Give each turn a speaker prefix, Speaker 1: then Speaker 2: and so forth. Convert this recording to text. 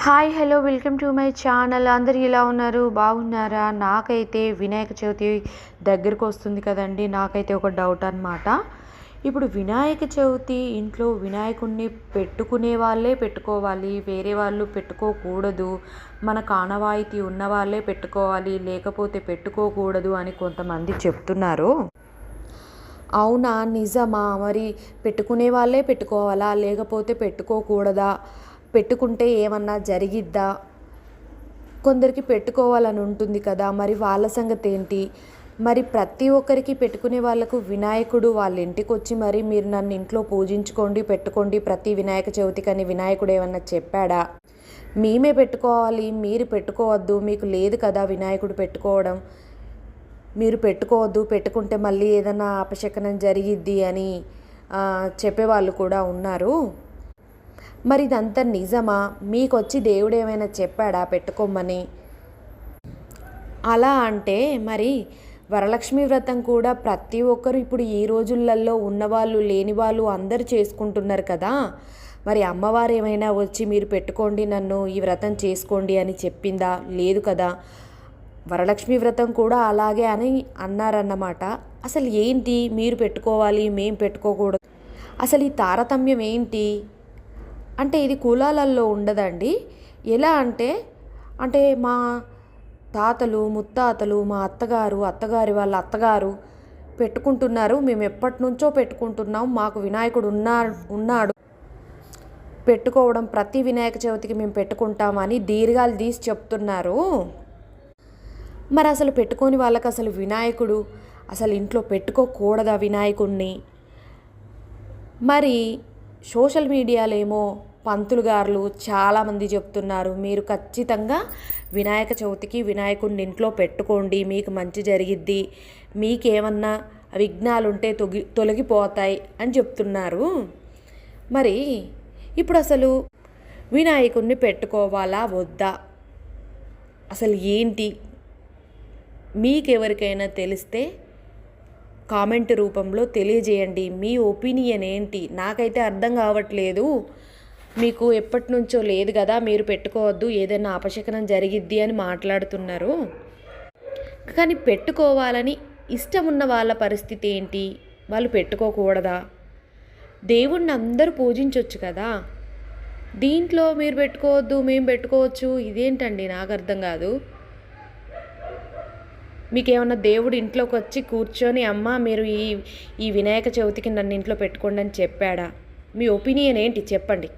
Speaker 1: Hi hello welcome to my channel. అందరు ఎలా ఉన్నారు? బాగున్నారా? నాకైతే వినాయక చవితి దగ్గరకు వస్తుంది కదండి. నాకైతే ఒక డౌట్ అన్నమాట. ఇప్పుడు వినాయక చవితి ఇంట్లో వినాయకుడిని పెట్టుకునే వాళ్ళే పెట్టుకోవాలి, వేరే వాళ్ళు పెట్టుకోకూడదు, మనకు ఆనవాయితీ ఉన్న వాళ్ళే పెట్టుకోవాలి, లేకపోతే పెట్టుకోకూడదు అని కొంతమంది చెప్తున్నారు. అవునా? నిజమా? మరి పెట్టుకునే వాళ్ళే పెట్టుకోవాలా, లేకపోతే పెట్టుకోకూడదా? పెట్టుకుంటే ఏమన్నా జరిగిద్దా? కొందరికి పెట్టుకోవాలని ఉంటుంది కదా, మరి వాళ్ళ సంగతి ఏంటి? మరి ప్రతి ఒక్కరికి పెట్టుకునే వాళ్ళకు వినాయకుడు వాళ్ళ ఇంటికి వచ్చి మరి మీరు నన్ను ఇంట్లో పూజించుకోండి, పెట్టుకోండి ప్రతి వినాయక చవితికని వినాయకుడు ఏమన్నా చెప్పాడా? మేమే పెట్టుకోవాలి, మీరు పెట్టుకోవద్దు, మీకు లేదు కదా వినాయకుడు పెట్టుకోవడం, మీరు పెట్టుకోవద్దు, పెట్టుకుంటే మళ్ళీ ఏదైనా అపశకనం జరిగిద్ది అని చెప్పేవాళ్ళు కూడా ఉన్నారు. మరి ఇదంతా నిజమా? మీకొచ్చి దేవుడు ఏమైనా చెప్పాడా పెట్టుకోమని? అలా అంటే మరి వరలక్ష్మి వ్రతం కూడా ప్రతి ఒక్కరు ఇప్పుడు ఈ రోజులలో ఉన్నవాళ్ళు లేని వాళ్ళు అందరూ చేసుకుంటున్నారు కదా. మరి అమ్మవారు ఏమైనా వచ్చి మీరు పెట్టుకోండి, నన్ను ఈ వ్రతం చేసుకోండి అని చెప్పిందా? లేదు కదా. వరలక్ష్మి వ్రతం కూడా అలాగే అని అన్నారన్నమాట. అసలు ఏంటి మీరు పెట్టుకోవాలి మేం పెట్టుకోకూడదు, అసలు ఈ తారతమ్యం ఏంటి? అంటే ఇది కులాలలో ఉండదండి. ఎలా అంటే అంటే మా తాతలు ముత్తాతలు, మా అత్తగారి వాళ్ళ అత్తగారు పెట్టుకుంటున్నారు, మేము ఎప్పటి నుంచో పెట్టుకుంటున్నాం, మాకు వినాయకుడు ఉన్నాడు, పెట్టుకోవడం ప్రతి వినాయక చవితికి మేము పెట్టుకుంటామని దీర్ఘాలు తీసి చెప్తున్నారు. మరి అసలు పెట్టుకోని వాళ్ళకి అసలు వినాయకుడు అసలు ఇంట్లో పెట్టుకోకూడదా వినాయకుడిని? మరి సోషల్ మీడియాలో ఏమో పంతులు గారులు చాలామంది చెప్తున్నారు, మీరు ఖచ్చితంగా వినాయక చవితికి వినాయకుడిని ఇంట్లో పెట్టుకోండి, మీకు మంచి జరిగిద్ది, మీకేమన్నా విఘ్నాలు ఉంటే తొలగిపోతాయి అని చెప్తున్నారు. మరి ఇప్పుడు అసలు వినాయకుడిని పెట్టుకోవాలా వద్దా? అసలు ఏంటి? మీకెవరికైనా తెలిస్తే కామెంట్ రూపంలో తెలియజేయండి. మీ ఒపీనియన్ ఏంటి? నాకైతే అర్థం కావట్లేదు. మీకు ఎప్పటి నుంచో లేదు కదా, మీరు పెట్టుకోవద్దు, ఏదైనా అపశకనం జరిగిద్ది అని మాట్లాడుతున్నారు. కానీ పెట్టుకోవాలని ఇష్టం ఉన్న వాళ్ళ పరిస్థితి ఏంటి? వాళ్ళు పెట్టుకోకూడదా? దేవుణ్ణి అందరూ పూజించవచ్చు కదా. దీంట్లో మీరు పెట్టుకోవద్దు మేము పెట్టుకోవచ్చు, ఇదేంటండి? నాకు అర్థం కాదు. మీకేమన్నా దేవుడు ఇంట్లోకి వచ్చి కూర్చొని అమ్మ మీరు ఈ వినాయక చవితికి నన్ను ఇంట్లో పెట్టుకోండి అని చెప్పాడా? మీ ఒపీనియన్ ఏంటి చెప్పండి.